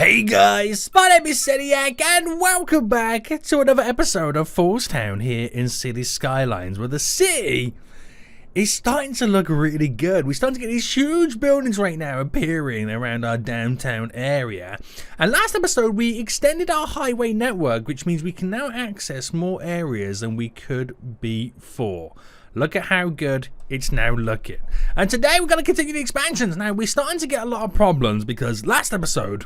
Hey guys, my name is Seniac and welcome back to another episode of FoolsTown here in City Skylines, where the city is starting to look really good. We're starting to get these huge buildings right now appearing around our downtown area. And last episode we extended our highway network, which means we can now access more areas than we could before. Look at how good it's now looking. And today we're going to continue the expansions. Now we're starting to get a lot of problems because last episode,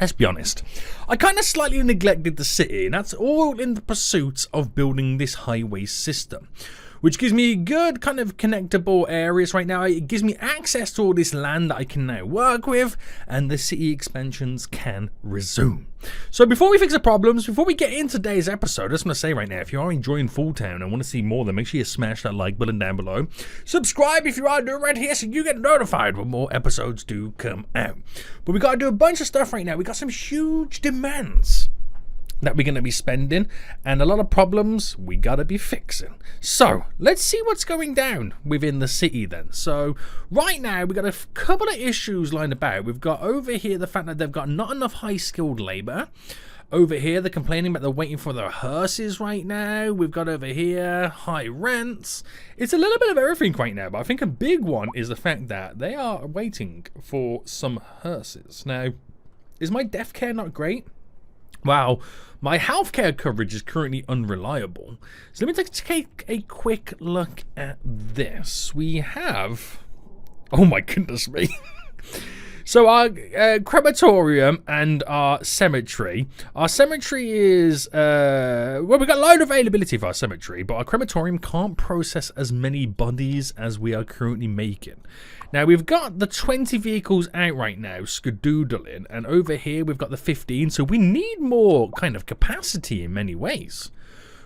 let's be honest, I kind of slightly neglected the city, and that's all in the pursuit of building this highway system, which gives me good kind of connectable areas right now. It gives me access to all this land that I can now work with, and the city expansions can resume. So before we fix the problems, before we get into today's episode, I just want to say right now, if you are enjoying FoolsTown and want to see more, then make sure you smash that like button down below. Subscribe if you are new right here so you get notified when more episodes do come out. But we got to do a bunch of stuff right now. We got some huge demands that we're going to be spending, and a lot of problems we got to be fixing. So let's see what's going down within the city then. So right now we've got a couple of issues lined about. We've got over here the fact that they've got not enough high skilled labor. Over here they're complaining about they're waiting for their hearses right now. We've got over here high rents. It's a little bit of everything right now, but I think a big one is the fact that they are waiting for some hearses. Now, is my death care not great? Wow, my healthcare coverage is currently unreliable. So let me take a quick look at this. We have, oh my goodness me. So our crematorium and our cemetery. Our cemetery is, well, we've got low availability for our cemetery, but our crematorium can't process as many bodies as we are currently making. Now, we've got the 20 vehicles out right now, skadoodling, and over here we've got the 15, so we need more kind of capacity in many ways.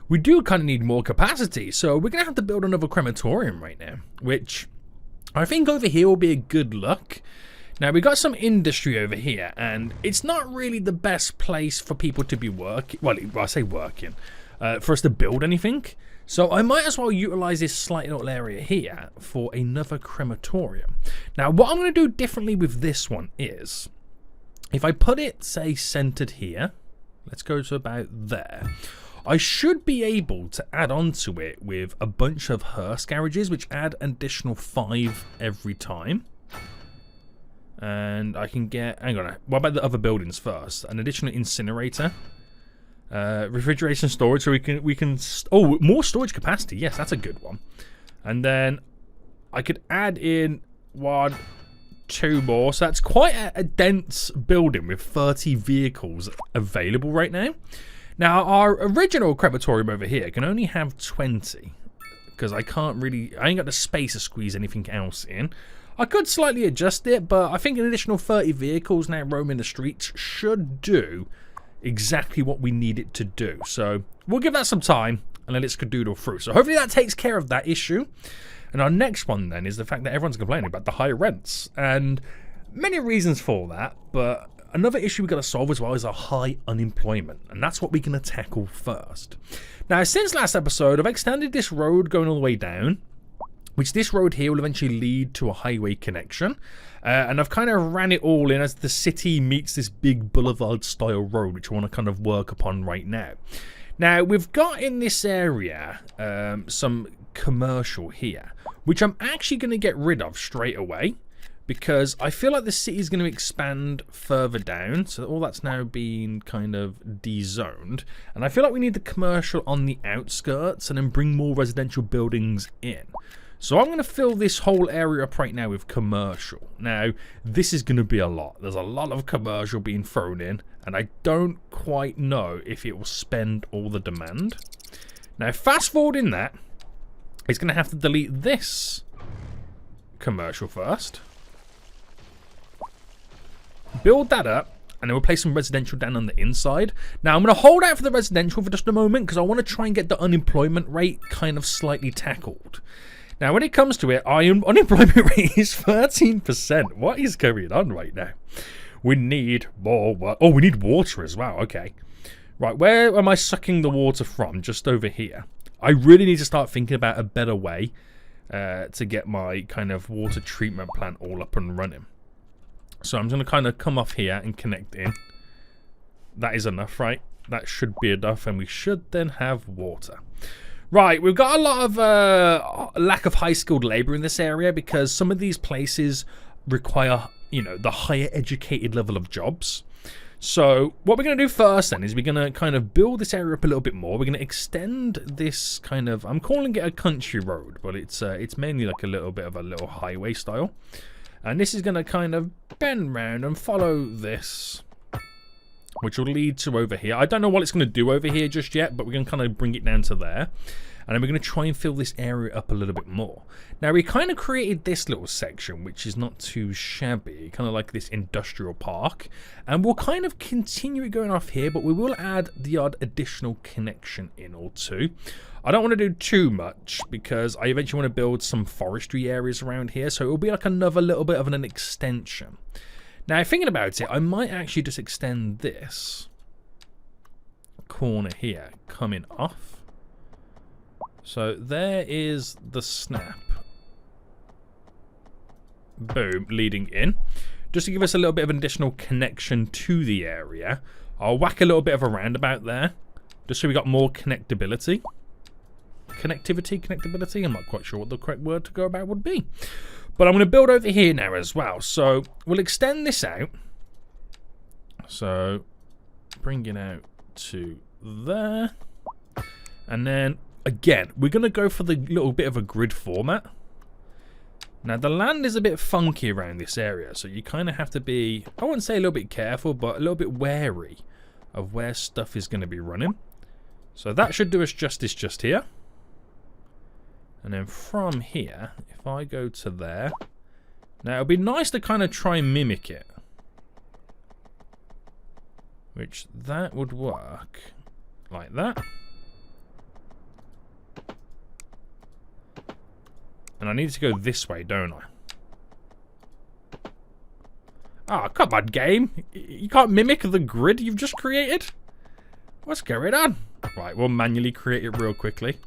We do kind of need more capacity, so we're going to have to build another crematorium right now, which I think over here will be a good look. Now, we've got some industry over here, and it's not really the best place for people to be working, well, I say working, for us to build anything. So I might as well utilize this slight little area here for another crematorium. Now, what I'm going to do differently with this one is, if I put it, say, centered here, let's go to about there, I should be able to add onto it with a bunch of hearse garages, which add an additional 5 every time. And I can get, hang on, what about the other buildings first? An additional incinerator. Refrigeration storage, so we can oh, more storage capacity. Yes, that's a good one. And then I could add in 1, 2 more, so that's quite a dense building with 30 vehicles available right now. Now, our original crematorium over here can only have 20 because I ain't got the space to squeeze anything else in. I could slightly adjust it, but I think an additional 30 vehicles now roaming the streets should do exactly what we need it to do. So we'll give that some time and let it skadoodle through. So hopefully that takes care of that issue. And our next one then is the fact that everyone's complaining about the high rents, and many reasons for that, but another issue we've got to solve as well is our high unemployment, and that's what we're going to tackle first. Now, since last episode, I've extended this road going all the way down, which this road here will eventually lead to a highway connection. And I've kind of ran it all in as the city meets this big boulevard style road, which I want to kind of work upon right now. Now, we've got in this area some commercial here, which I'm actually going to get rid of straight away, because I feel like the city is going to expand further down. So all that's now been kind of de-zoned. And I feel like we need the commercial on the outskirts and then bring more residential buildings in. So I'm going to fill this whole area up right now with commercial. Now, this is going to be a lot. There's a lot of commercial being thrown in, and I don't quite know if it will spend all the demand. Now, fast forwarding that, it's going to have to delete this commercial first. Build that up, and then we'll place some residential down on the inside. Now, I'm going to hold out for the residential for just a moment, because I want to try and get the unemployment rate kind of slightly tackled. Now, when it comes to it, our unemployment rate is 13%. What is going on right now? We need more work. Oh, we need water as well. Okay. Right, where am I sucking the water from? Just over here. I really need to start thinking about a better way to get my kind of water treatment plant all up and running. So I'm going to kind of come off here and connect in. That is enough, right? That should be enough, and we should then have water. Right, we've got a lot of lack of high-skilled labor in this area because some of these places require, you know, the higher educated level of jobs. So what we're going to do first then is we're going to kind of build this area up a little bit more. We're going to extend this kind of, I'm calling it a country road, but it's mainly like a little bit of a little highway style. And this is going to kind of bend round and follow this, which will lead to over here. I don't know what it's going to do over here just yet, but we're going to kind of bring it down to there. And then we're going to try and fill this area up a little bit more. Now, we kind of created this little section, which is not too shabby, kind of like this industrial park. And we'll kind of continue it going off here, but we will add the odd additional connection in or two. I don't want to do too much because I eventually want to build some forestry areas around here. So it will be like another little bit of an extension. Now, thinking about it, I might actually just extend this corner here coming off. So there is the snap. Boom, leading in. Just to give us a little bit of an additional connection to the area. I'll whack a little bit of a roundabout there. Just so we got more connectability. Connectivity? I'm not quite sure what the correct word to go about would be. But I'm going to build over here now as well. So we'll extend this out. So bring it out to there. And then, again, we're going to go for the little bit of a grid format. Now, the land is a bit funky around this area. So you kind of have to be, I wouldn't say a little bit careful, but a little bit wary of where stuff is going to be running. So that should do us justice just here. And then from here, if I go to there, now it'll be nice to kind of try and mimic it. Which that would work like that. And I need to go this way, don't I? Ah, come on, game. You can't mimic the grid you've just created? What's going on? Right, we'll manually create it real quickly.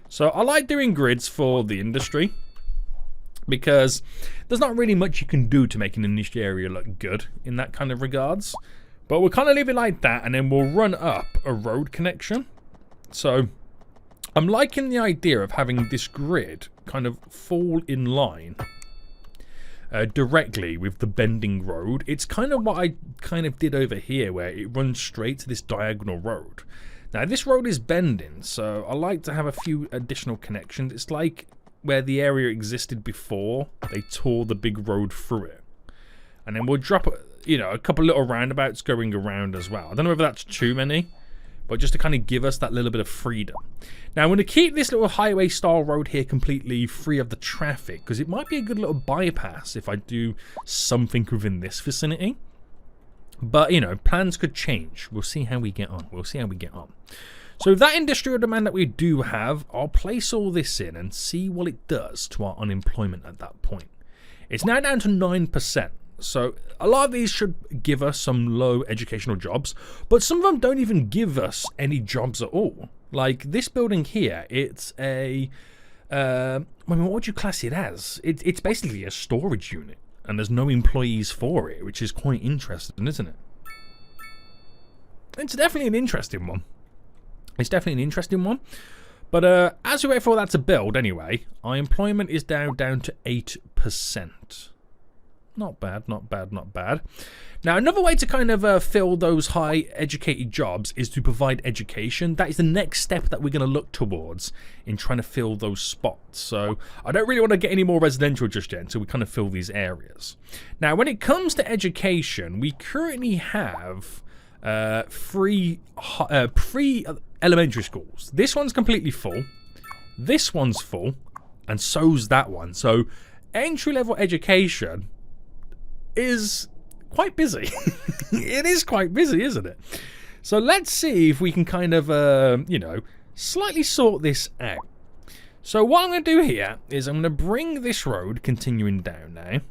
So I like doing grids for the industry because there's not really much you can do to make an industry area look good in that kind of regards. But we'll kind of leave it like that and then we'll run up a road connection. So I'm liking the idea of having this grid kind of fall in line directly with the bending road. It's kind of what I kind of did over here where it runs straight to this diagonal road. Now, this road is bending, so I like to have a few additional connections. It's like where the area existed before they tore the big road through it. And then we'll drop, you know, a couple little roundabouts going around as well. I don't know whether that's too many, but just to kind of give us that little bit of freedom. Now, I'm going to keep this little highway-style road here completely free of the traffic, because it might be a good little bypass if I do something within this vicinity. But, you know, plans could change. We'll see how we get on. So that industrial demand that we do have, I'll place all this in and see what it does to our unemployment at that point. It's now down to 9%. So a lot of these should give us some low educational jobs, but some of them don't even give us any jobs at all. Like this building here, it's a, I mean, what would you class it as? It's basically a storage unit. And there's no employees for it, which is quite interesting, isn't it? It's definitely an interesting one. But as we wait for that to build, anyway, our employment is down to 8%. Not bad. Now, another way to kind of fill those high educated jobs is to provide education. That is the next step that we're going to look towards in trying to fill those spots. So I don't really want to get any more residential just yet until we kind of fill these areas. Now, when it comes to education, we currently have free elementary schools. This one's completely full. This one's full. And so's that one. So entry-level education is quite busy. It is quite busy, isn't it? So let's see if we can kind of, you know, slightly sort this out. So what I'm going to do here is I'm going to bring this road continuing down now.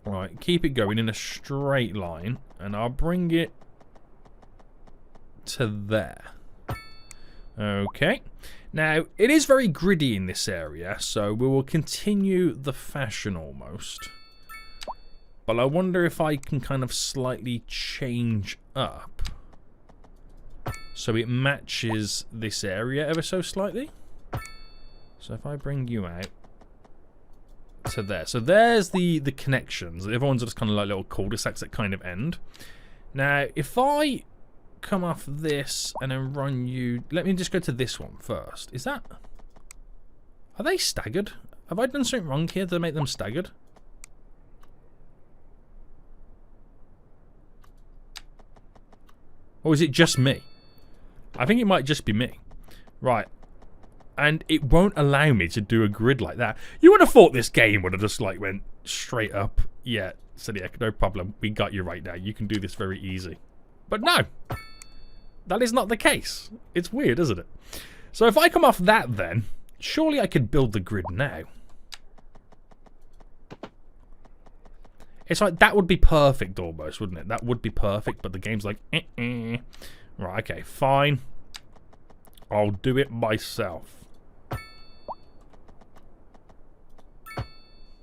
Right, keep it going in a straight line. And I'll bring it to there. Okay. Now, it is very gritty in this area, so we will continue the fashion almost. But I wonder if I can kind of slightly change up so it matches this area ever so slightly. So if I bring you out to there. So there's the connections. The other ones are just kind of like little cul-de-sacs that kind of end. Now, if I come off this and then run you... Let me just go to this one first. Is that... Are they staggered? Have I done something wrong here to make them staggered? Or is it just me? I think it might just be me. Right. And it won't allow me to do a grid like that. You would have thought this game would have just like went straight up. Yeah, Zodiac, no problem. We got you right now. You can do this very easy. But no. That is not the case. It's weird, isn't it? So if I come off that then, surely I could build the grid now. It's like, that would be perfect almost, wouldn't it? That would be perfect, but the game's like, Right, okay, fine. I'll do it myself.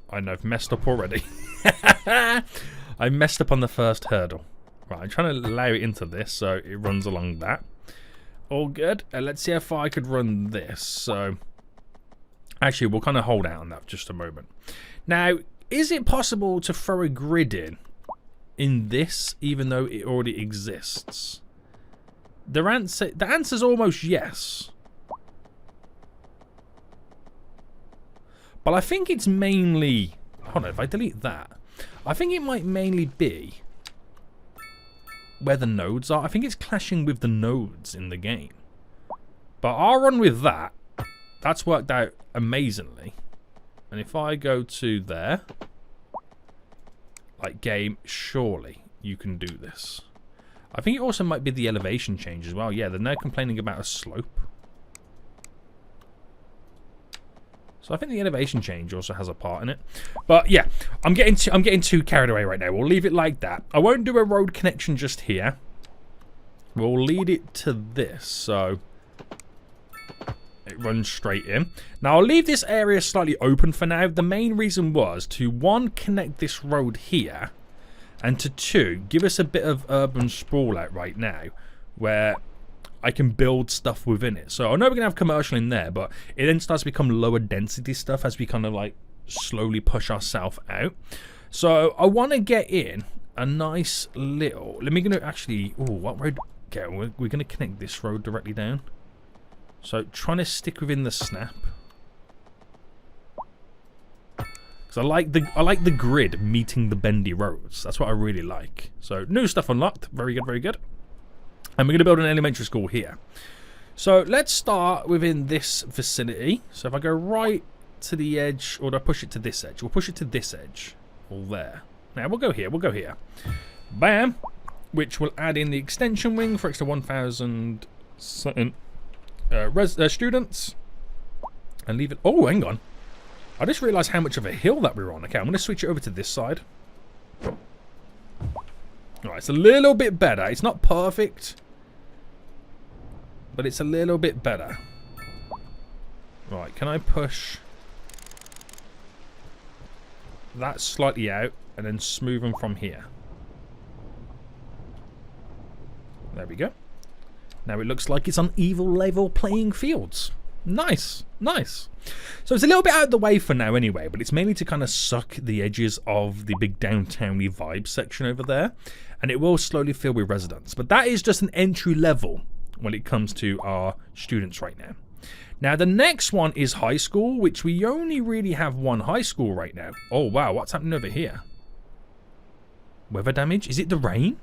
I know I've messed up already. I messed up on the first hurdle. Right, I'm trying to allow it into this so it runs along that. All good. Let's see how far I could run this. So, actually, we'll kind of hold out on that for just a moment. Now, is it possible to throw a grid in this, even though it already exists? The answer's almost yes. But I think it's mainly... Hold on, if I delete that, I think it might mainly be where the nodes are. I think it's clashing with the nodes in the game. But I'll run with that. That's worked out amazingly. And if I go to there, like game, surely you can do this. I think it also might be the elevation change as well. Yeah, they're now complaining about a slope. So I think the elevation change also has a part in it. But yeah, I'm getting too carried away right now. We'll leave it like that. I won't do a road connection just here. We'll lead it to this, so it runs straight in. Now I'll leave this area slightly open for now. The main reason was to, one, connect this road here, and to, two, give us a bit of urban sprawl out right now where I can build stuff within it. So I know we're going to have commercial in there, but it then starts to become lower density stuff as we kind of like slowly push ourselves out. So I want to get in a nice little... Let me going to actually... Oh, what road? Okay, we're going to connect this road directly down. So trying to stick within the snap. Because I like the grid meeting the bendy roads. That's what I really like. So new stuff unlocked. Very good, very good. And we're going to build an elementary school here. So let's start within this vicinity. So if I go right to the edge, or do I push it to this edge? We'll push it to this edge. All there. Now we'll go here. We'll go here. Bam. Which will add in the extension wing for extra 1,000 certain students. And leave it... Oh, hang on. I just realised how much of a hill that we're on. Okay, I'm going to switch it over to this side. Alright, it's a little bit better. It's not perfect, but it's a little bit better. Right, can I push that slightly out and then smooth them from here? There we go. Now it looks like it's on even level playing fields. Nice, nice. So it's a little bit out of the way for now anyway, but it's mainly to kind of suck the edges of the big downtowny vibe section over there, and it will slowly fill with residents. But that is just an entry level when it comes to our students right now. Now the next one is high school, which we only really have one high school right now. Oh wow, what's happening over here? Weather damage? Is it the rain?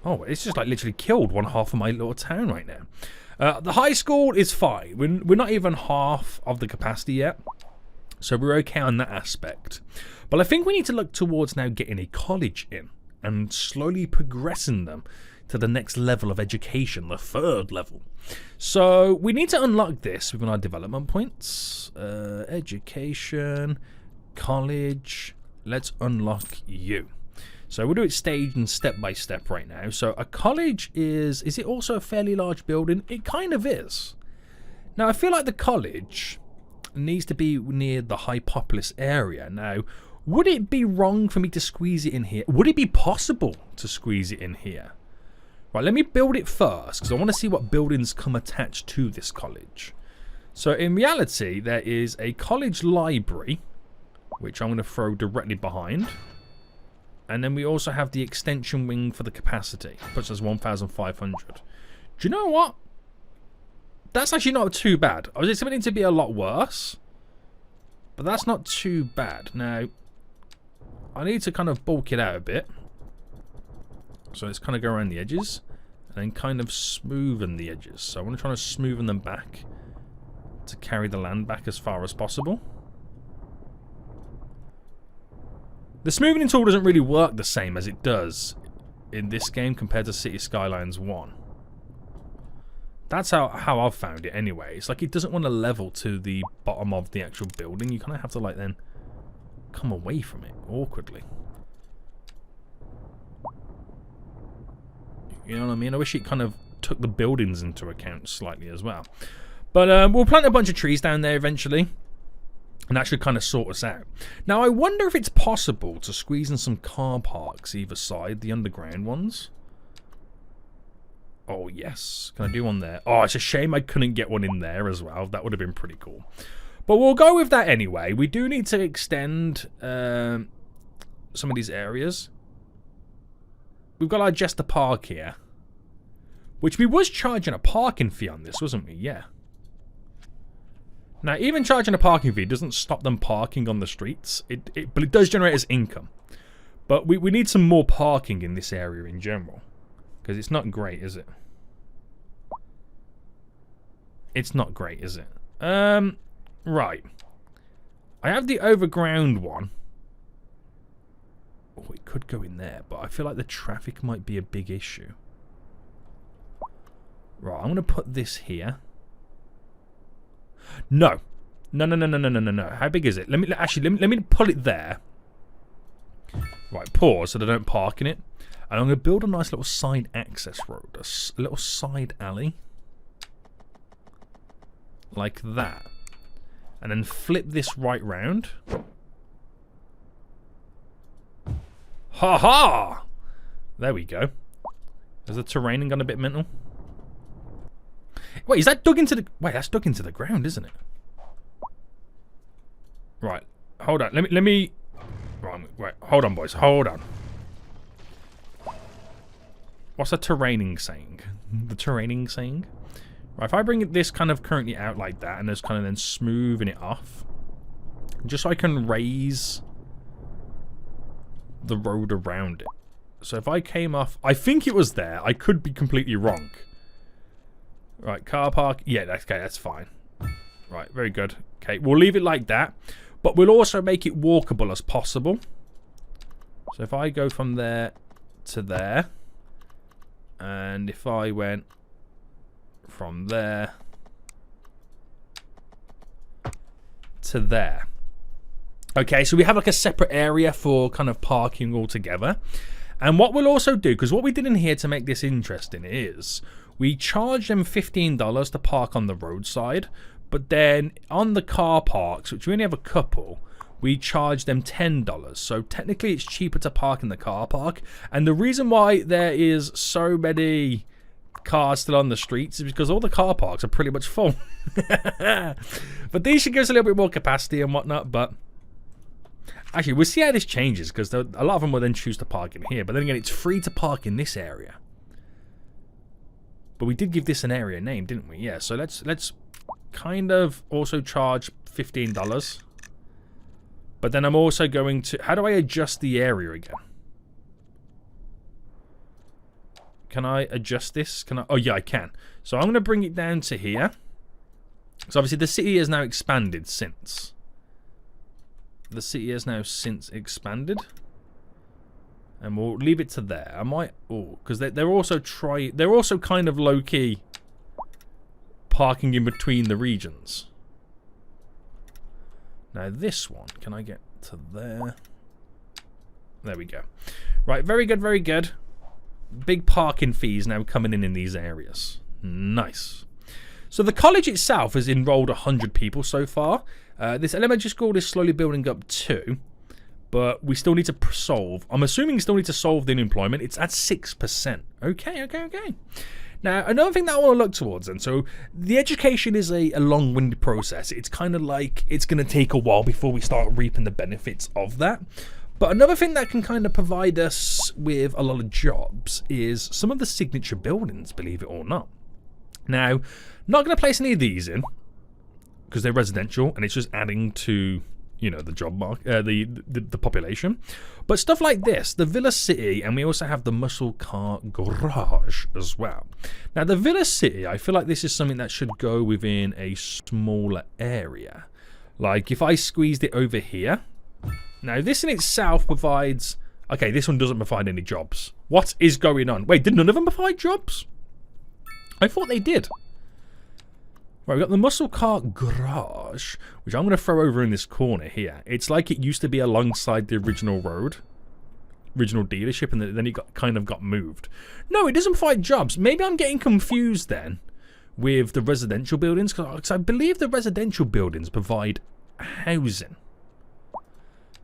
Oh, it's just like literally killed one half of my little town right now. The high school is fine. We're not even half of the capacity yet. So we're okay on that aspect. But I think we need to look towards now getting a college in and slowly progressing them to the next level of education, the third level. So we need to unlock this within our development points. Education, college. Let's unlock you. So we'll do it staged and step by step right now. So a college is it also a fairly large building? It kind of is. Now I feel like the college needs to be near the high populous area. Now Would it be wrong for me to squeeze it in here? Would it be possible to squeeze it in here? Right, let me build it first, because I want to see what buildings come attached to this college. So in reality, there is a college library, which I'm going to throw directly behind. And then we also have the extension wing for the capacity, puts us 1,500. Do you know what? That's actually not too bad. I was expecting it to be a lot worse, but that's not too bad. Now, I need to kind of bulk it out a bit. So let's kind of go around the edges and then kind of smoothen the edges. So I want to try to smoothen them back to carry the land back as far as possible. The smoothing tool doesn't really work the same as it does in this game compared to City Skylines 1. That's how I've found it anyway. It's like it doesn't want to level to the bottom of the actual building. You kind of have to like then come away from it awkwardly. You know what I mean? I wish it kind of took the buildings into account slightly as well. But we'll plant a bunch of trees down there eventually. And that should kind of sort us out. Now, I wonder if it's possible to squeeze in some car parks either side, the underground ones. Oh, yes. Can I do one there? Oh, it's a shame I couldn't get one in there as well. That would have been pretty cool. But we'll go with that anyway. We do need to extend some of these areas. We've got our Jester Park here. Which we was charging a parking fee on this, wasn't we? Yeah. Now, even charging a parking fee doesn't stop them parking on the streets. But it does generate as income. But we need some more parking in this area in general. Because it's not great, is it? It's not great, is it? Right. I have the overground one. Oh, it could go in there. But I feel like the traffic might be a big issue. Right, I'm going to put this here. No. No. How big is it? Let me pull it there. Right, pause so they don't park in it. And I'm going to build a nice little side access road. A little side alley. Like that. And then flip this right round. Ha ha! There we go. Has the terrain gone a bit mental? Wait, is that dug into the... Wait, that's dug into the ground, isn't it? Right. Hold on. Let me... Right, wait. Hold on, boys. Hold on. What's the terraining saying? The terraining saying? Right, if I bring this kind of currently out like that and just kind of then smoothing it off. Just so I can raise the road around it. So if I came off... I think it was there. I could be completely wrong. Right, car park. Yeah, okay, that's fine. Right, very good. Okay, we'll leave it like that. But we'll also make it walkable as possible. So if I go from there to there. And if I went from there to there. Okay, so we have like a separate area for kind of parking altogether. And what we'll also do, because what we did in here to make this interesting is we charge them $15 to park on the roadside. But then on the car parks, which we only have a couple, we charge them $10. So technically it's cheaper to park in the car park. And the reason why there is so many cars still on the streets is because all the car parks are pretty much full. But these should give us a little bit more capacity and whatnot. But actually, we'll see how this changes, because a lot of them will then choose to park in here. But then again, it's free to park in this area. But we did give this an area name, didn't we? Yeah, so let's kind of also charge $15. But then I'm also going to... How do I adjust the area again? Can I adjust this? Can I? Oh, yeah, I can. So I'm going to bring it down to here. So obviously the city has now expanded since. The city has now since expanded. And we'll leave it to there. I might... Oh, because they're also They're also kind of low-key parking in between the regions. Now this one, can I get to there? There we go. Right, very good, very good. Big parking fees now coming in these areas. Nice. So the college itself has enrolled 100 people so far. This elementary school is slowly building up too. But we still need to solve. I'm assuming we still need to solve the unemployment. It's at 6%. Okay. Now, another thing that I want to look towards then. So, the education is a long-winded process. It's kind of like it's going to take a while before we start reaping the benefits of that. But another thing that can kind of provide us with a lot of jobs is some of the signature buildings, believe it or not. Now, not going to place any of these in because they're residential and it's just adding to, you know, the job market, the population. But stuff like this, the Villa City, and we also have the Muscle Car Garage as well. Now, the Villa City, I feel like this is something that should go within a smaller area. Like, if I squeezed it over here. Now, this in itself provides... Okay, this one doesn't provide any jobs. What is going on? Wait, did none of them provide jobs? I thought they did. Right, we've got the Muscle Car Garage, which I'm going to throw over in this corner here. It's like it used to be alongside the original road, original dealership, and then it kind of got moved. No, it doesn't provide jobs. Maybe I'm getting confused then with the residential buildings, because I believe the residential buildings provide housing.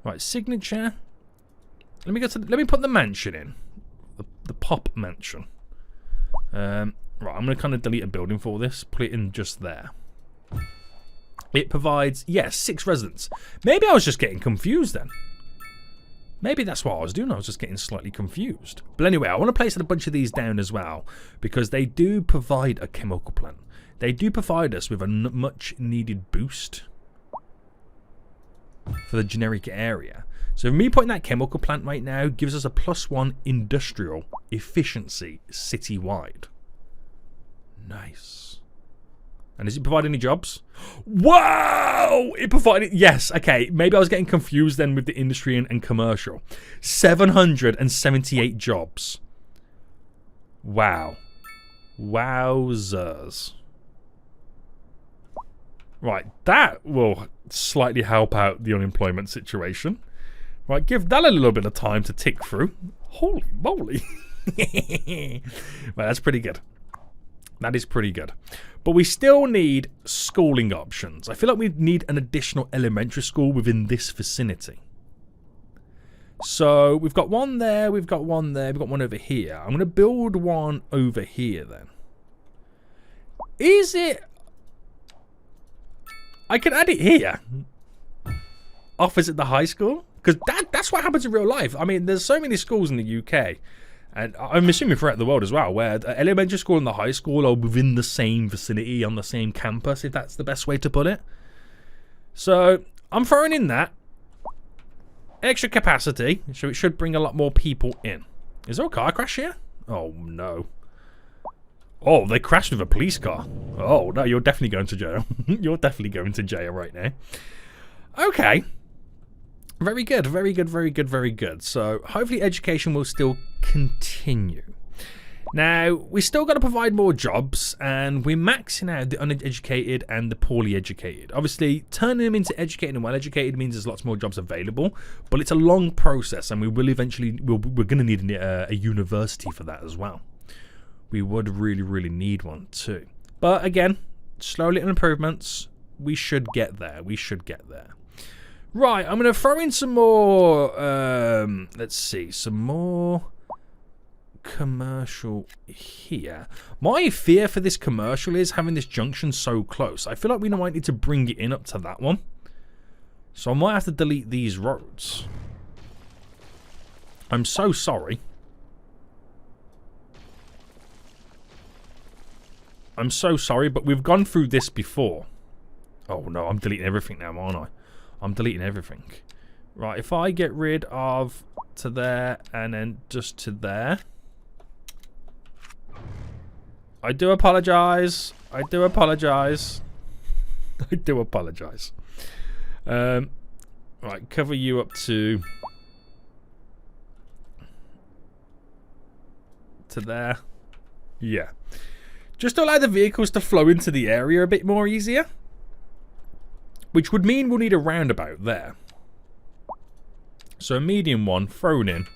Right, signature. Let me put the mansion in, the Pop Mansion. Right, I'm going to kind of delete a building for this. Put it in just there. It provides, yes, 6 residents. Maybe I was just getting confused then. Maybe that's what I was doing. I was just getting slightly confused. But anyway, I want to place a bunch of these down as well because they do provide a chemical plant. They do provide us with a much needed boost for the generic area. So me putting that chemical plant right now gives us a +1 industrial efficiency citywide. Nice. And does it provide any jobs? Wow! It provided... Yes, okay. Maybe I was getting confused then with the industry and commercial. 778 jobs. Wow. Wowzers. Right, that will slightly help out the unemployment situation. Right, give that a little bit of time to tick through. Holy moly. Right, that's pretty good. That is pretty good. But we still need schooling options. I feel like we need an additional elementary school within this vicinity. So we've got one there, we've got one there, we've got one over here. I'm going to build one over here then. Is it... I can add it here. Opposite the high school. Because that's what happens in real life. I mean, there's so many schools in the UK. And I'm assuming throughout the world as well, where the elementary school and the high school are within the same vicinity, on the same campus, if that's the best way to put it. So, I'm throwing in that. Extra capacity, so it should bring a lot more people in. Is there a car crash here? Oh, no. Oh, they crashed with a police car. Oh, no, you're definitely going to jail. You're definitely going to jail right now. Okay. Very good, very good, very good, very good. So, hopefully education will still continue. Now, we still got to provide more jobs, and we're maxing out the uneducated and the poorly educated. Obviously, turning them into educated and well-educated means there's lots more jobs available, but it's a long process, and we will eventually, we're going to need a university for that as well. We would really, really need one too. But again, slow little improvements. We should get there. We should get there. Right, I'm going to throw in some more, let's see, some more commercial here. My fear for this commercial is having this junction so close. I feel like we might need to bring it in up to that one. So I might have to delete these roads. I'm so sorry. I'm so sorry, but we've gone through this before. Oh no, I'm deleting everything now, aren't I? I'm deleting everything. Right, if I get rid of to there and then just to there. I do apologize. I do apologize. I do apologize. Right, cover you up to there. Yeah. Just to allow the vehicles to flow into the area a bit more easier. Which would mean we'll need a roundabout there. So a medium one thrown in.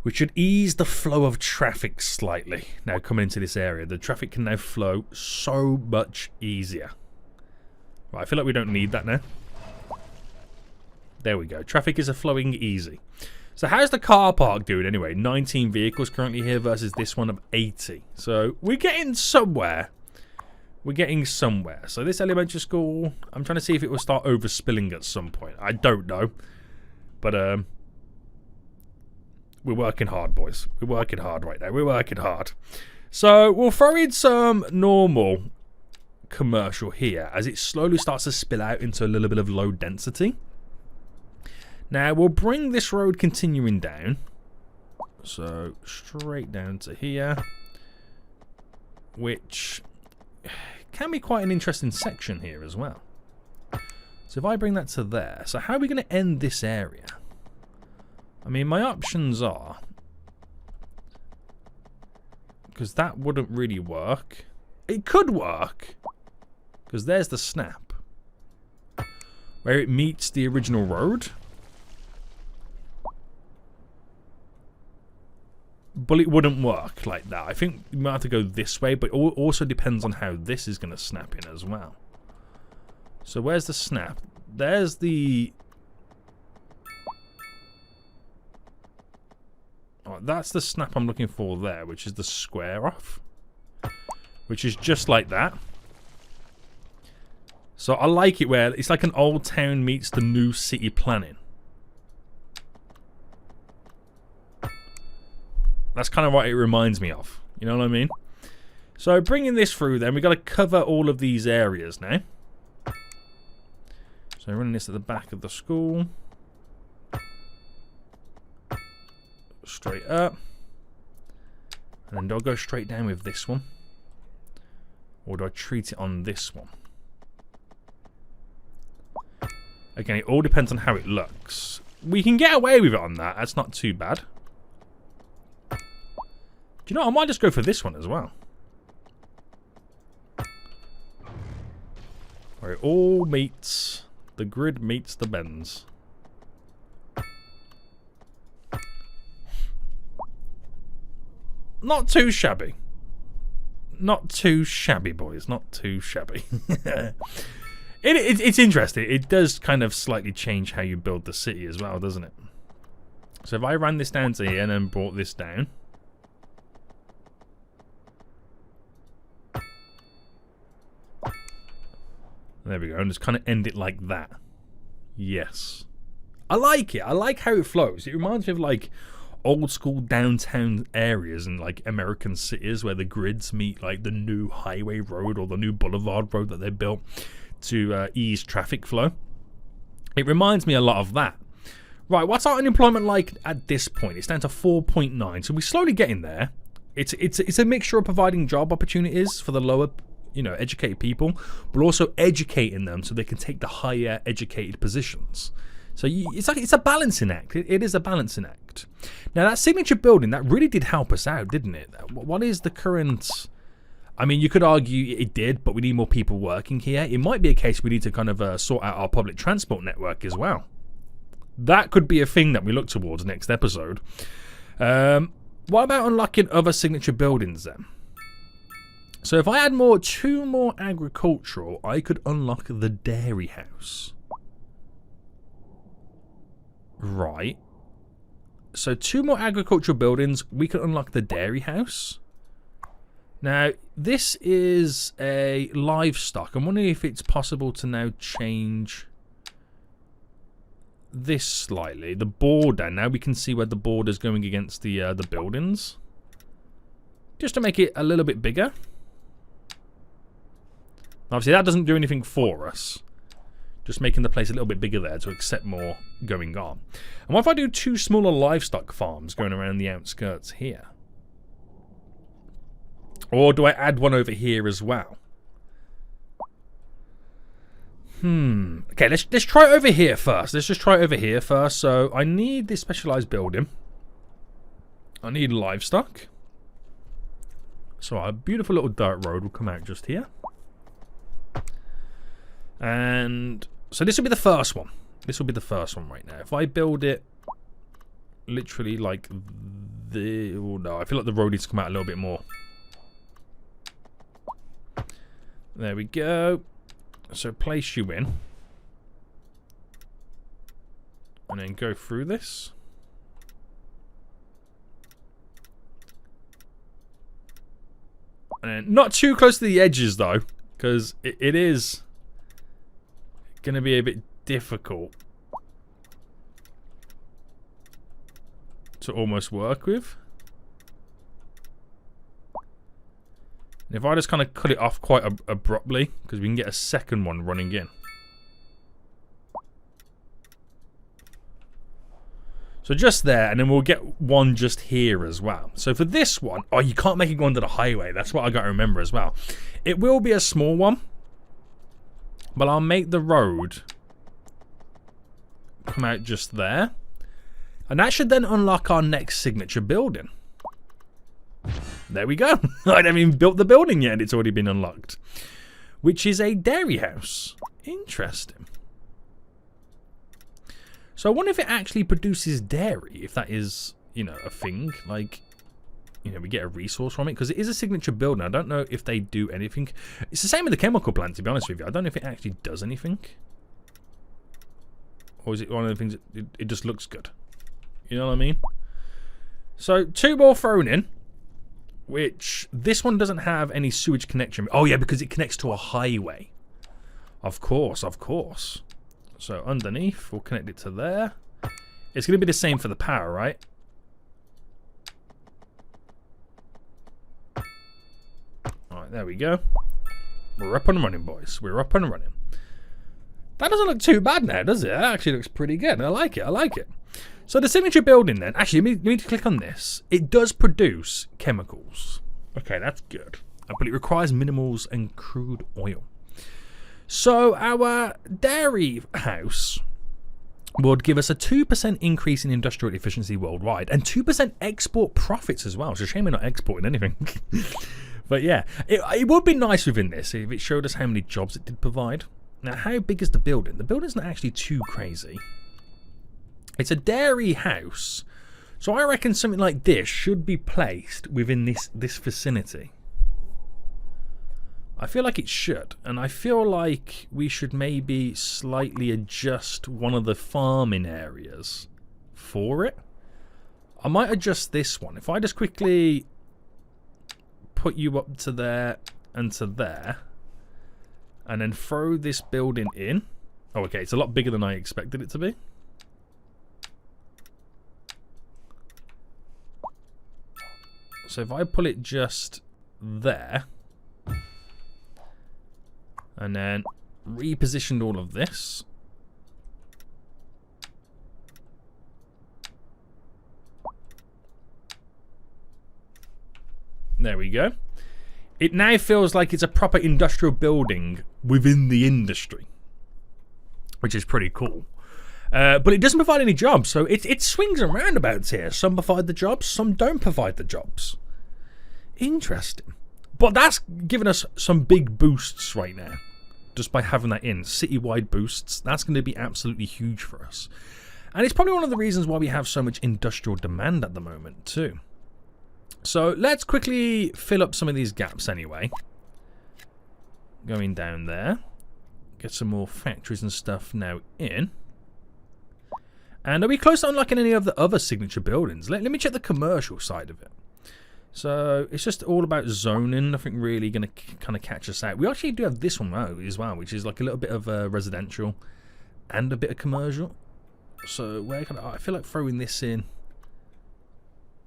Which should ease the flow of traffic slightly. Now coming into this area. The traffic can now flow so much easier. Right, I feel like we don't need that now. There we go. Traffic is flowing easy. So how's the car park doing anyway? 19 vehicles currently here versus this one of 80. So we're getting somewhere. We're getting somewhere. So this elementary school, I'm trying to see if it will start overspilling at some point. I don't know. But we're working hard, boys. We're working hard right now. We're working hard. So we'll throw in some normal commercial here as it slowly starts to spill out into a little bit of low density. Now we'll bring this road continuing down. So straight down to here. Which can be quite an interesting section here as well. So if I bring that to there. So how are we going to end this area? I mean, my options are... because that wouldn't really work. It could work. Because there's the snap. Where it meets the original road. But it wouldn't work like that. I think you might have to go this way, but it also depends on how this is going to snap in as well. So where's the snap? There's the... oh, that's the snap I'm looking for there, which is the square off. Which is just like that. So I like it where it's like an old town meets the new city planning. That's kind of what it reminds me of. You know what I mean? So bringing this through then, we've got to cover all of these areas now. So running this at the back of the school. Straight up. And then do I go straight down with this one? Or do I treat it on this one? Again, it all depends on how it looks. We can get away with it on that. That's not too bad. Do you know, I might just go for this one as well. Where it all meets, the grid meets the bends. Not too shabby. Not too shabby, boys. Not too shabby. It's interesting. It does kind of slightly change how you build the city as well, doesn't it? So if I ran this down to here and then brought this down. There we go, and just kind of end it like that. Yes. I like it. I like how it flows. It reminds me of like old school downtown areas in like American cities where the grids meet like the new highway road or the new boulevard road that they built to ease traffic flow. It reminds me a lot of that. Right, what's our unemployment like at this point? It's down to 4.9, so we're slowly getting there. It's a mixture of providing job opportunities for the lower, you know, educated people, but also educating them so they can take the higher educated positions. So it's a balancing act. It is a balancing act. Now that signature building, that really did help us out, didn't it? What is the current... I mean, you could argue it did, but we need more people working here. It might be a case we need to kind of sort out our public transport network as well. That could be a thing that we look towards next episode. What about unlocking other signature buildings then? So if I add two more agricultural, I could unlock the dairy house. Right. So 2 more agricultural buildings, we could unlock the dairy house. Now, this is a livestock. I'm wondering if it's possible to now change this slightly. The border. Now we can see where the border is going against the buildings. Just to make it a little bit bigger. Obviously, that doesn't do anything for us. Just making the place a little bit bigger there to accept more going on. And what if I do 2 smaller livestock farms going around the outskirts here? Or do I add one over here as well? Okay, let's try it over here first. Let's just try it over here first. So I need this specialized building. I need livestock. So our beautiful little dirt road will come out just here. And so this will be the first one. This will be the first one right now. If I build it literally like the... oh no, I feel like the road needs to come out a little bit more. There we go. So place you in. And then go through this. And not too close to the edges though, because it is going to be a bit difficult to almost work with. And if I just kind of cut it off quite abruptly, because we can get a second one running in. So just there, and then we'll get one just here as well. So for this one, oh, you can't make it go under the highway. That's what I got to remember as well. It will be a small one, but I'll make the road come out just there. And that should then unlock our next signature building. There we go. I haven't even built the building yet, and it's already been unlocked. Which is a dairy house. Interesting. So I wonder if it actually produces dairy, if that is, you know, a thing. Like, you know, we get a resource from it, because it is a signature building. I don't know if they do anything. It's the same with the chemical plant, to be honest with you. I don't know if it actually does anything. Or is it one of the things that it just looks good? You know what I mean? So, 2 more thrown in. Which, this one doesn't have any sewage connection. Oh yeah, because it connects to a highway. Of course, of course. So underneath, we'll connect it to there. It's going to be the same for the power, right? Alright, there we go. We're up and running, boys. We're up and running. That doesn't look too bad now, does it? That actually looks pretty good. I like it, I like it. So the signature building then, actually, we need to click on this. It does produce chemicals. Okay, that's good. But it requires minerals and crude oil. So our dairy house would give us a 2% increase in industrial efficiency worldwide and 2% export profits as well. It's a shame we're not exporting anything. But yeah, it would be nice within this if it showed us how many jobs it did provide. Now, how big is the building? The building's not actually too crazy. It's a dairy house, so I reckon something like this should be placed within this vicinity. I feel like it should, and I feel like we should maybe slightly adjust one of the farming areas for it. I might adjust this one. If I just quickly put you up to there and to there, and then throw this building in. Oh, okay, it's a lot bigger than I expected it to be. So if I pull it just there, and then repositioned all of this, there we go. It now feels like it's a proper industrial building within the industry, which is pretty cool. But it doesn't provide any jobs, so it swings and roundabouts here. Some provide the jobs, some don't provide the jobs. Interesting. But that's given us some big boosts right now, just by having that in. Citywide boosts, that's going to be absolutely huge for us. And it's probably one of the reasons why we have so much industrial demand at the moment too. So let's quickly fill up some of these gaps anyway. Going down there. Get some more factories and stuff now in. And are we close to unlocking any of the other signature buildings? Let me check the commercial side of it. So it's just all about zoning. Nothing really going to kind of catch us out. We actually do have this one as well, which is like a little bit of residential and a bit of commercial. So where can I feel like throwing this in,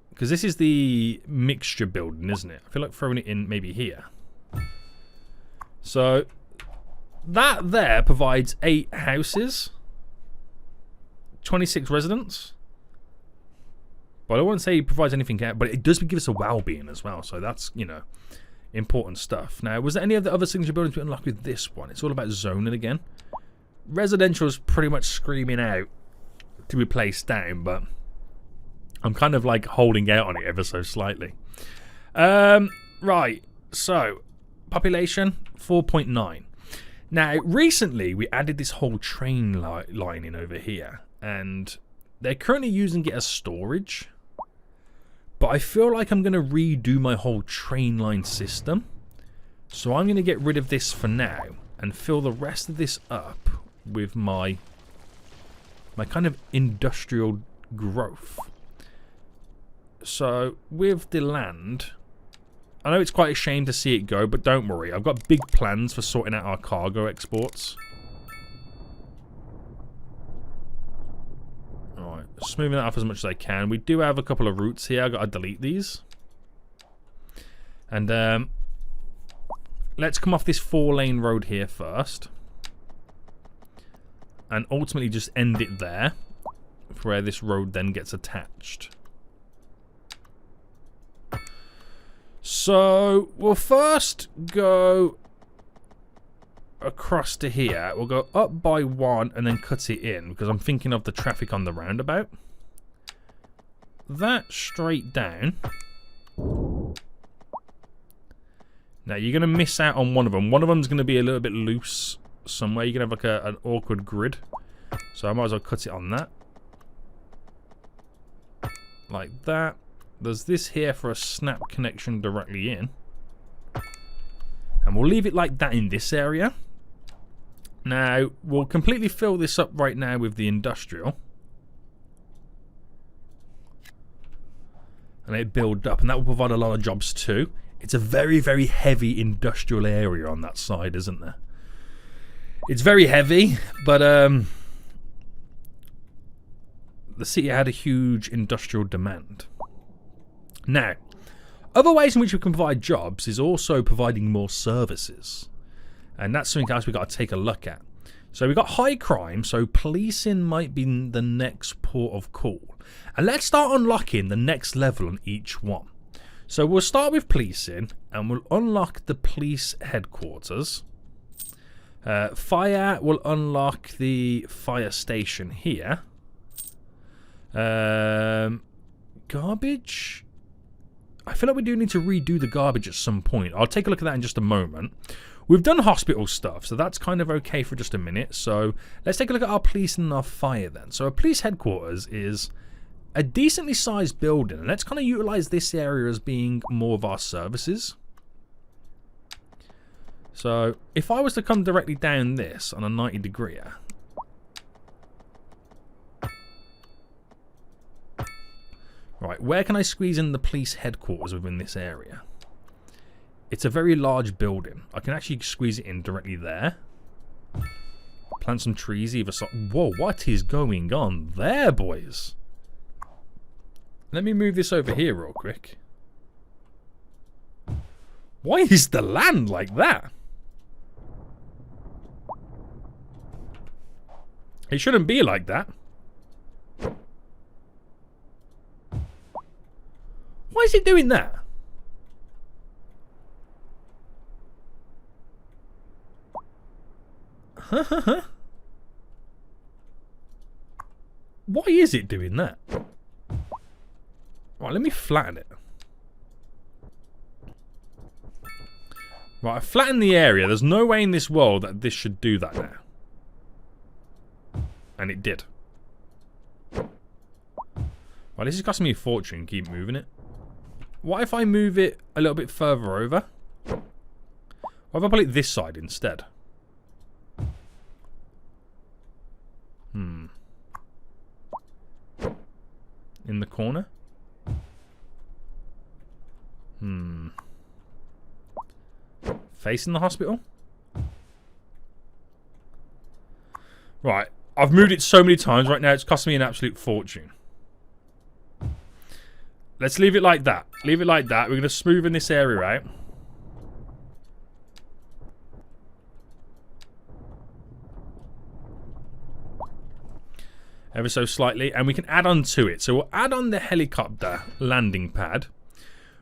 because this is the mixture building, isn't it? I feel like throwing it in maybe here. So that there provides 8 houses, 26 residents. But I won't say it provides anything out, but it does give us a well-being as well. So that's, you know, important stuff. Now, was there any of the other signature buildings we unlocked with this one? It's all about zoning again. Residential is pretty much screaming out to be placed down, but I'm kind of like holding out on it ever so slightly. Right, so population 4.9. Now, recently we added this whole train line in over here, and they're currently using it as storage. But I feel like I'm going to redo my whole train line system. So I'm going to get rid of this for now and fill the rest of this up with my my kind of industrial growth. So with the land, I know it's quite a shame to see it go, but don't worry. I've got big plans for sorting out our cargo exports. Alright, smoothing that off as much as I can. We do have a couple of routes here. I've got to delete these. And let's come off this 4-lane road here first. And ultimately just end it there, where this road then gets attached. So we'll first go across to here. We'll go up by 1 and then cut it in, because I'm thinking of the traffic on the roundabout. That straight down. Now you're going to miss out on one of them. One of them's going to be a little bit loose somewhere. You're going to have like an awkward grid. So I might as well cut it on that. Like that. There's this here for a snap connection directly in. And we'll leave it like that in this area. Now, we'll completely fill this up right now with the industrial. And it build up, and that will provide a lot of jobs too. It's a very, very heavy industrial area on that side, isn't there? It's very heavy, but the city had a huge industrial demand. Now, other ways in which we can provide jobs is also providing more services. And that's something else we've got to take a look at. So we've got high crime, so policing might be the next port of call. And let's start unlocking the next level on each one. So we'll start with policing, and we'll unlock the police headquarters. Fire will unlock the fire station here. Garbage? I feel like we do need to redo the garbage at some point. I'll take a look at that in just a moment. We've done hospital stuff, so that's kind of okay for just a minute. So let's take a look at our police and our fire then. So our police headquarters is a decently sized building. And let's kind of utilize this area as being more of our services. So if I was to come directly down this on a 90-degree, right, where can I squeeze in the police headquarters within this area? It's a very large building. I can actually squeeze it in directly there. Plant some trees either side. Whoa, what is going on there, boys? Let me move this over here real quick. Why is the land like that? It shouldn't be like that. Why is it doing that? Why is it doing that? Right, let me flatten it. Right, I flattened the area. There's no way in this world that this should do that now. And it did. Right, this is costing me a fortune. Keep moving it. What if I move it a little bit further over? What if I put it this side instead? In the corner? Facing the hospital? Right. I've moved it so many times right now, it's costing me an absolute fortune. Let's leave it like that. Leave it like that. We're going to smoothen this area out. Ever so slightly. And we can add on to it. So we'll add on the helicopter landing pad.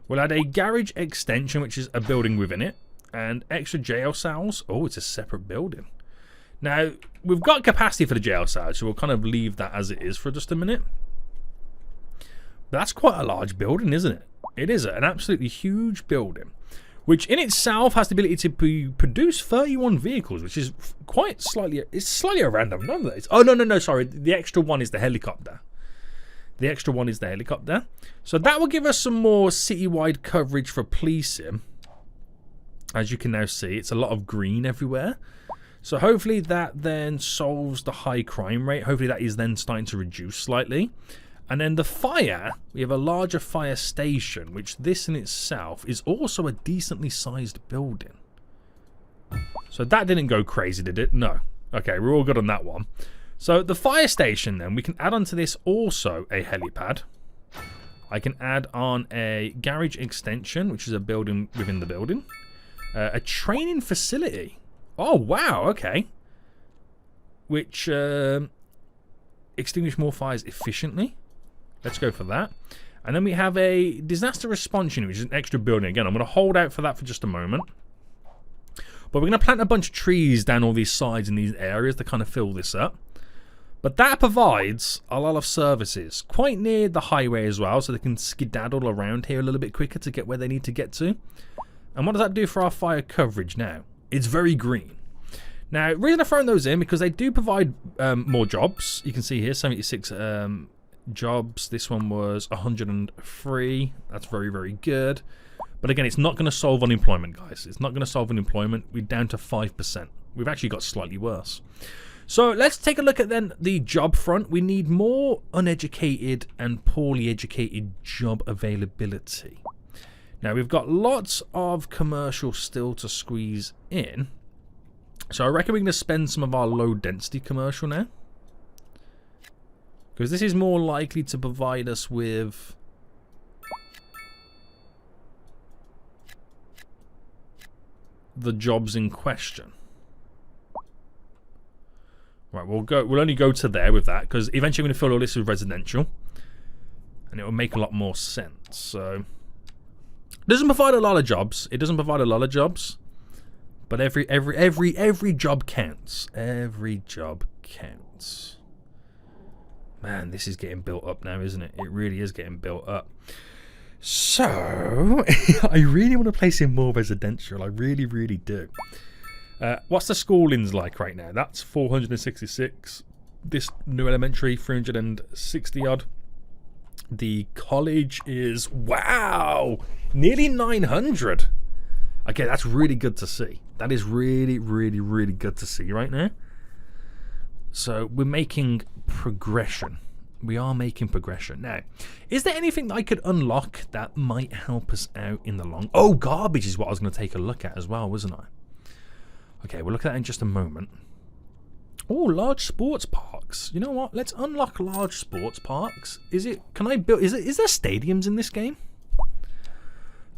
We'll add a garage extension, which is a building within it. And extra jail cells. Oh, it's a separate building. Now, we've got capacity for the jail cells, so we'll kind of leave that as it is for just a minute. That's quite a large building, isn't it? It is an absolutely huge building, which in itself has the ability to produce 31 vehicles, which is quite slightly... It's slightly a random number. Oh, no, sorry. The extra one is the helicopter. The extra one is the helicopter. So that will give us some more citywide coverage for policing. As you can now see, it's a lot of green everywhere. So hopefully that then solves the high crime rate. Hopefully that is then starting to reduce slightly. And then the fire, we have a larger fire station, which this in itself is also a decently sized building. So that didn't go crazy, did it? No. Okay, we're all good on that one. So the fire station then, we can add onto this also a helipad. I can add on a garage extension, which is a building within the building. A training facility. Oh, wow, okay. Which extinguish more fires efficiently. Let's go for that. And then we have a disaster response unit, which is an extra building. Again, I'm going to hold out for that for just a moment. But we're going to plant a bunch of trees down all these sides in these areas to kind of fill this up. But that provides a lot of services quite near the highway as well, so they can skedaddle around here a little bit quicker to get where they need to get to. And what does that do for our fire coverage now? It's very green. Now, the reason I'm throwing those in, because they do provide more jobs. You can see here, 76 jobs. This one was 103. That's very, very good. But again, it's not going to solve unemployment, guys. It's not going to solve unemployment. We're down to 5%. We've actually got slightly worse. So let's take a look at then the job front. We need more uneducated and poorly educated job availability. Now we've got lots of commercial still to squeeze in. So I reckon we're going to spend some of our low density commercial now. Because this is more likely to provide us with the jobs in question. Right, we'll only go to there with that, because eventually I'm going to fill all this with residential, and it will make a lot more sense. So, it doesn't provide a lot of jobs. It doesn't provide a lot of jobs, but every job counts. Every job counts. Man, this is getting built up now, isn't it? It really is getting built up. So, I really want to place in more residential. I really, really do. What's the Skylines like right now? That's 466. This new elementary, 360 odd. The college is, wow, nearly 900. Okay, that's really good to see. That is really, really, really good to see right now. So we're making progression. We are making progression. Now, is there anything that I could unlock that might help us out in the long... Oh, garbage is what I was going to take a look at as well, wasn't I? Okay, we'll look at that in just a moment. Oh, large sports parks. You know what? Let's unlock large sports parks. Can I build... Is there stadiums in this game?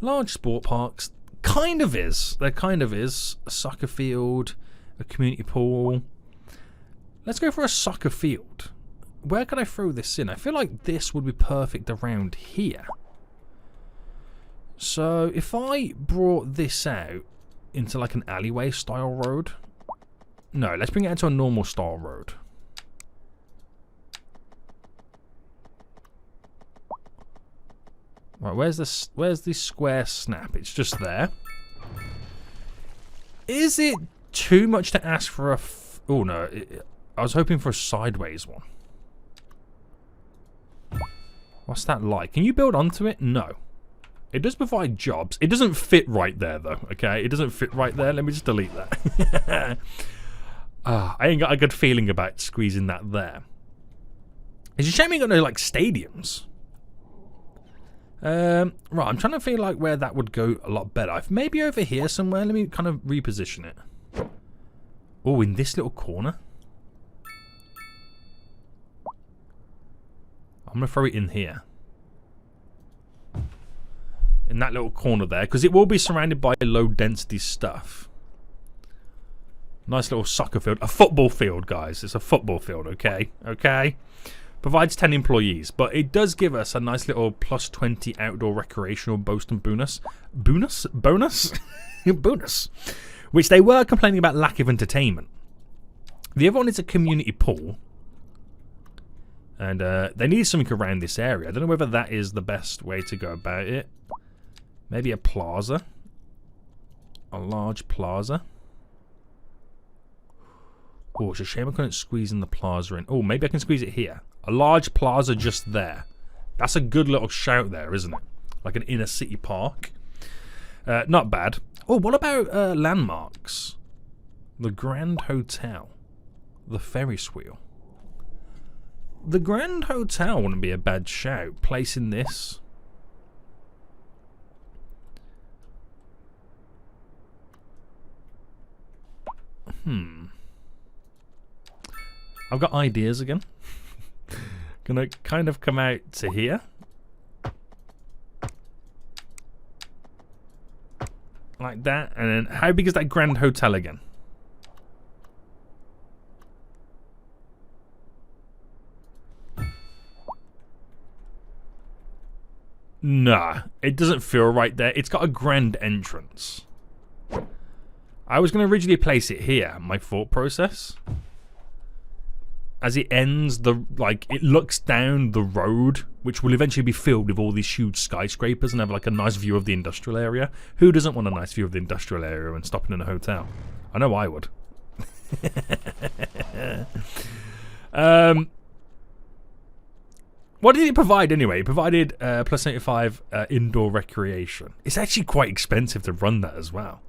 Large sport parks. Kind of is. There kind of is. A soccer field. A community pool. Let's go for a soccer field. Where can I throw this in? I feel like this would be perfect around here. So if I brought this out into like an alleyway style road. No, let's bring it into a normal style road. Right, where's the square snap? It's just there. Is it too much to ask for a... Oh no, I was hoping for a sideways one. What's that like? Can you build onto it? No. It does provide jobs. It doesn't fit right there, though, okay? It doesn't fit right there. Let me just delete that. I ain't got a good feeling about squeezing that there. It's a shame we ain't got no, like, stadiums. Right, I'm trying to feel like where that would go a lot better. Maybe over here somewhere. Let me kind of reposition it. Oh, in this little corner. I'm going to throw it in here. In that little corner there, because it will be surrounded by low density stuff. Nice little soccer field. A football field, guys. It's a football field, okay? Okay? Provides 10 employees, but it does give us a nice little plus 20 outdoor recreational Boston bonus. Bonus? Bonus? Bonus. Which they were complaining about lack of entertainment. The other one is a community pool. And they need something around this area. I don't know whether that is the best way to go about it. Maybe a plaza. A large plaza. Oh, it's a shame I couldn't squeeze in the plaza in. Oh, maybe I can squeeze it here. A large plaza just there. That's a good little shout there, isn't it? Like an inner city park. Not bad. Oh, what about landmarks? The Grand Hotel. The Ferris wheel. The Grand Hotel wouldn't be a bad shout. Placing this. I've got ideas again. Gonna kind of come out to here. Like that. And then how big is that Grand Hotel again? Nah, it doesn't feel right there. It's got a grand entrance. I was going to originally place it here, my thought process. As it ends, it looks down the road, which will eventually be filled with all these huge skyscrapers and have like a nice view of the industrial area. Who doesn't want a nice view of the industrial area when stopping in a hotel? I know I would. What did it provide anyway? It provided plus 75 indoor recreation. It's actually quite expensive to run that as well.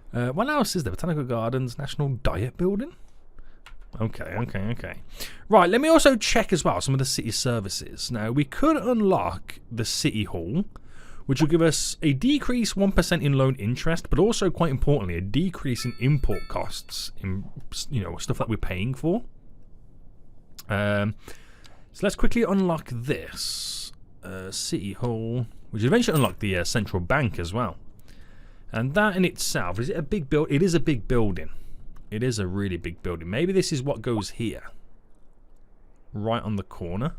What else is there? Botanical Gardens, National Diet Building? Okay. Right, let me also check as well some of the city services. Now, we could unlock the City Hall, which will give us a decrease 1% in loan interest, but also, quite importantly, a decrease in import costs in, stuff that we're paying for. So let's quickly unlock this City Hall, which eventually unlock the central bank as well. And that in itself, is it a big build? It is a big building. It is a really big building. Maybe this is what goes here. Right on the corner.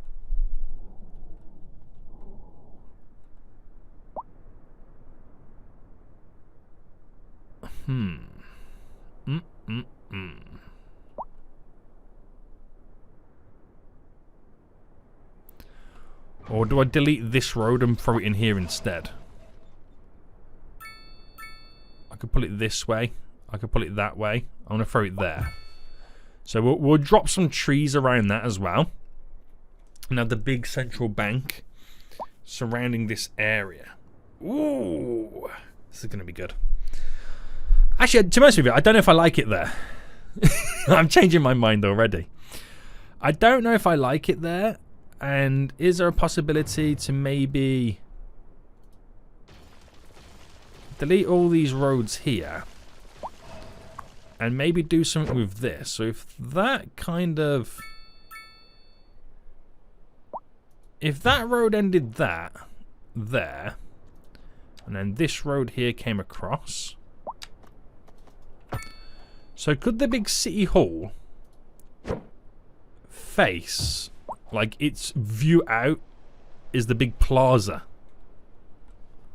Or do I delete this road and throw it in here instead? I could pull it this way. I could pull it that way. I'm going to throw it there. So we'll drop some trees around that as well. And have the big central bank surrounding this area. Ooh. This is going to be good. Actually, to be honest with you, I don't know if I like it there. I'm changing my mind already. I don't know if I like it there. And is there a possibility to maybe delete all these roads here and maybe do something with this? So if that road ended there, and then this road here came across. So could the big City Hall face, like its view out is the big plaza?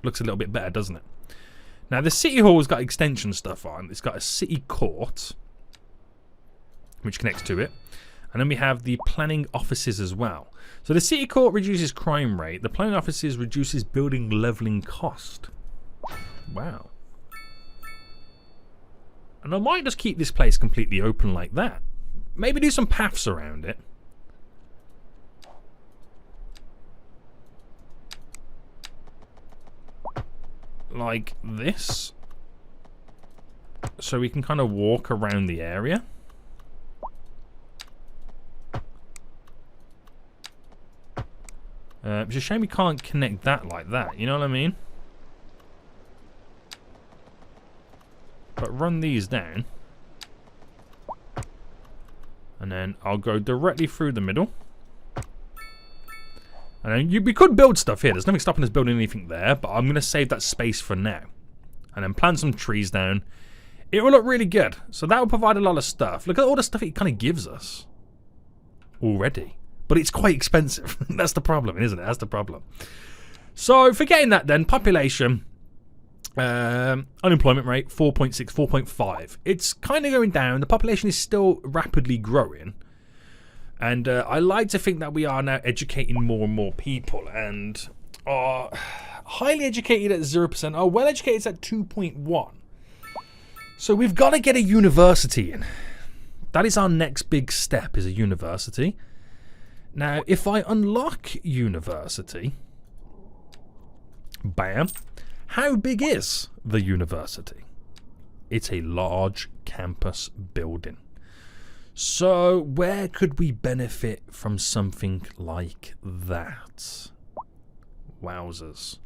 Looks a little bit better, doesn't it? Now, the City Hall's got extension stuff on. It's got a city court, which connects to it. And then we have the planning offices as well. So the city court reduces crime rate. The planning offices reduces building leveling cost. Wow. And I might just keep this place completely open like that. Maybe do some paths around it. Like this, so we can kind of walk around the area. It's a shame we can't connect that like that, you know what I mean? But run these down, and then I'll go directly through the middle. And then we could build stuff here. There's nothing stopping us building anything there, but I'm going to save that space for now. And then plant some trees down. It will look really good. So that will provide a lot of stuff. Look at all the stuff it kind of gives us already. But it's quite expensive. That's the problem, isn't it? That's the problem. So forgetting that then, population, unemployment rate, 4.6, 4.5. It's kind of going down. The population is still rapidly growing. And I like to think that we are now educating more and more people. And highly educated at 0%. Are well educated at 2.1. So we've got to get a university in. That is our next big step, is a university. Now, if I unlock university, bam, how big is the university? It's a large campus building. So where could we benefit from something like that? Wowzers.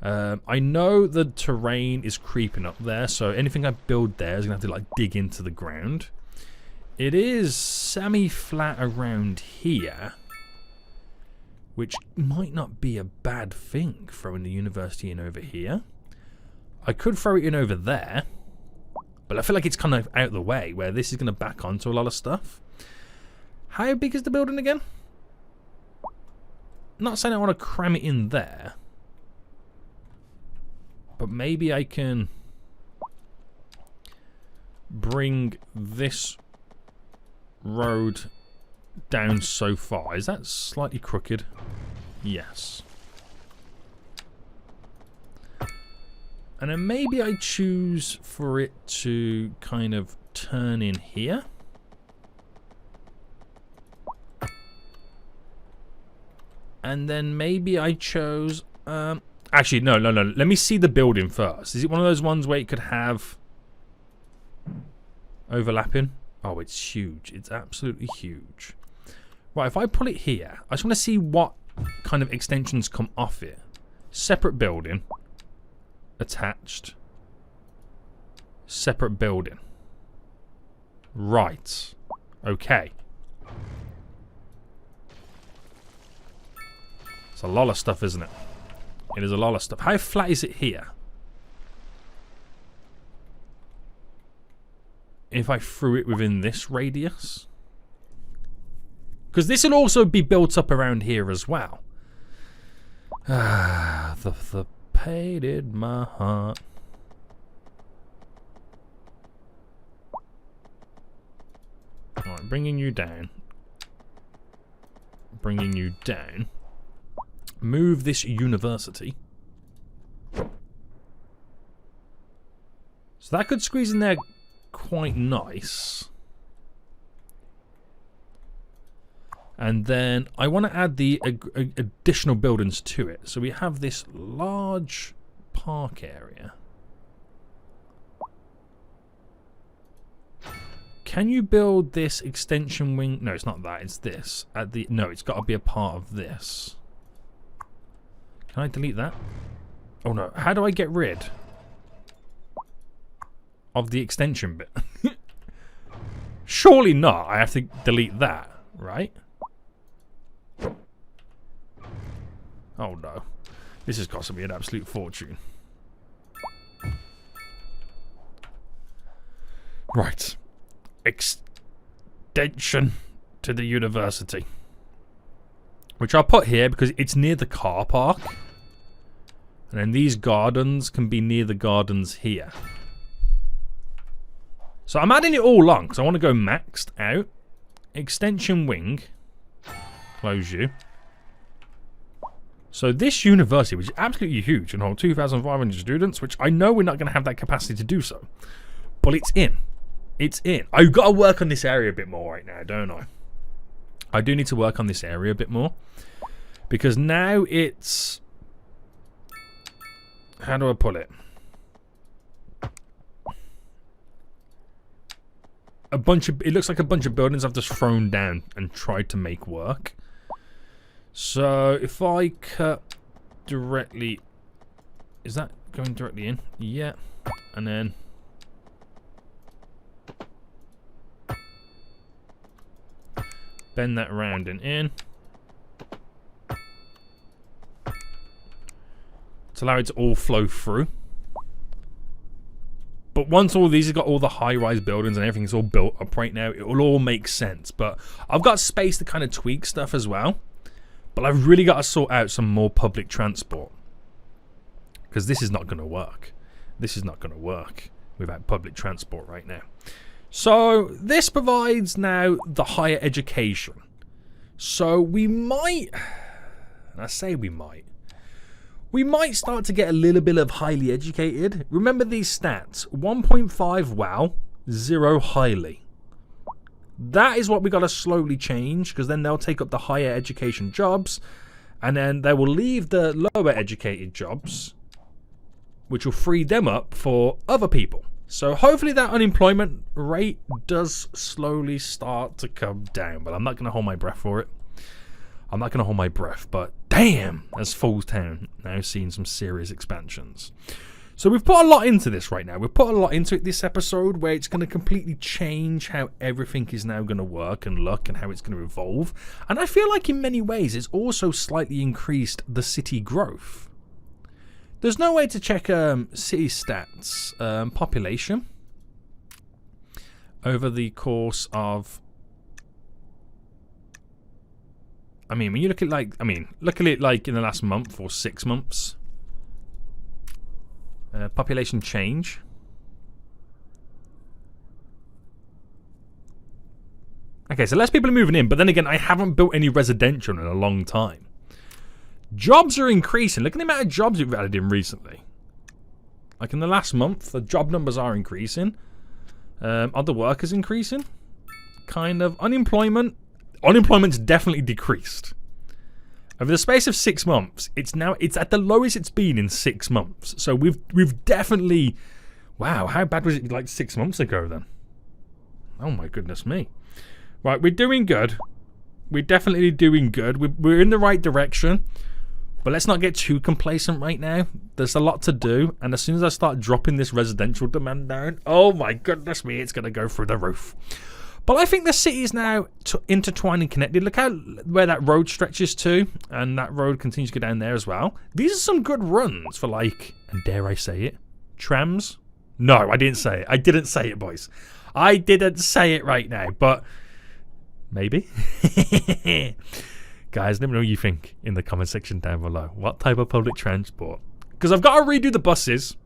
I know the terrain is creeping up there, so anything I build there is going to have to like dig into the ground. It is semi-flat around here, which might not be a bad thing, throwing the university in over here. I could throw it in over there, but I feel like it's kind of out of the way, where this is going to back onto a lot of stuff. How big is the building again? Not saying I want to cram it in there, but maybe I can bring this road down so far. Is that slightly crooked? Yes. And then maybe I choose for it to kind of turn in here. And then maybe I chose... actually, no. Let me see the building first. Is it one of those ones where it could have overlapping? Oh, it's huge. It's absolutely huge. Right, if I pull it here, I just want to see what kind of extensions come off it. Separate building. Attached. Separate building. Right. Okay. It's a lot of stuff, isn't it? It is a lot of stuff. How flat is it here? If I threw it within this radius? Because this will also be built up around here as well. Ah, the pain in my heart. Alright, bringing you down. Bringing you down. Move this university. So that could squeeze in there quite nice. And then I want to add the additional buildings to it. So we have this large park area. Can you build this extension wing? No, it's not that. It's this. No, it's got to be a part of this. Can I delete that? Oh no. How do I get rid of the extension bit? Surely not. I have to delete that, right? Oh no. This is costing me an absolute fortune. Right. Extension to the university. Which I'll put here because it's near the car park. And then these gardens can be near the gardens here. So I'm adding it all on because I want to go maxed out. Extension wing. Close you. So this university, which is absolutely huge and holds 2,500 students, which I know we're not going to have that capacity to do so. But it's in. It's in. I've got to work on this area a bit more right now, don't I? I do need to work on this area a bit more. Because now it's... How do I put it? It looks like a bunch of buildings I've just thrown down and tried to make work. So if I cut directly... Is that going directly in? Yeah. And then... Bend that around and in. To allow it to all flow through. But once all these have got all the high-rise buildings and everything's all built up right now, it will all make sense. But I've got space to kind of tweak stuff as well. But I've really got to sort out some more public transport. Because this is not going to work. This is not going to work without public transport right now. So this provides now the higher education. So we might, and I say we might start to get a little bit of highly educated. Remember these stats, 1.5 wow, 0 highly. That is what we got to slowly change, because then they'll take up the higher education jobs, and then they will leave the lower educated jobs, which will free them up for other people. So hopefully that unemployment rate does slowly start to come down. But I'm not going to hold my breath for it. I'm not going to hold my breath. But damn, has FoolsTown now seen some serious expansions. So we've put a lot into this right now. We've put a lot into it this episode, where it's going to completely change how everything is now going to work and look and how it's going to evolve. And I feel like in many ways it's also slightly increased the city growth. There's no way to check city stats, population, over the course of... I mean, when you look at look at it like in the last month or 6 months. Population change. Okay, so less people are moving in, but then again, I haven't built any residential in a long time. Jobs are increasing. Look at the amount of jobs we've added in recently. Like in the last month, the job numbers are increasing. Are the workers increasing? Kind of. Unemployment's definitely decreased. Over the space of 6 months, it's at the lowest it's been in 6 months. So we've definitely... Wow, how bad was it like 6 months ago then? Oh my goodness me. Right, we're doing good. We're definitely doing good. We're in the right direction. But let's not get too complacent right now. There's a lot to do. And as soon as I start dropping this residential demand down, oh my goodness me, it's going to go through the roof. But I think the city is now intertwined and connected. Look where that road stretches to. And that road continues to go down there as well. These are some good runs for, like, and dare I say it, trams? No, I didn't say it. I didn't say it, boys. I didn't say it right now. But maybe. Guys, let me know what you think in the comment section down below. What type of public transport? Because I've got to redo the buses.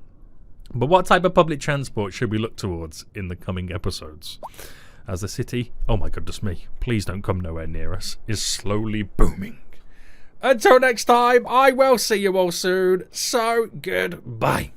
But what type of public transport should we look towards in the coming episodes? As the city, oh my goodness me, please don't come nowhere near us, is slowly booming. Until next time, I will see you all soon. So, goodbye.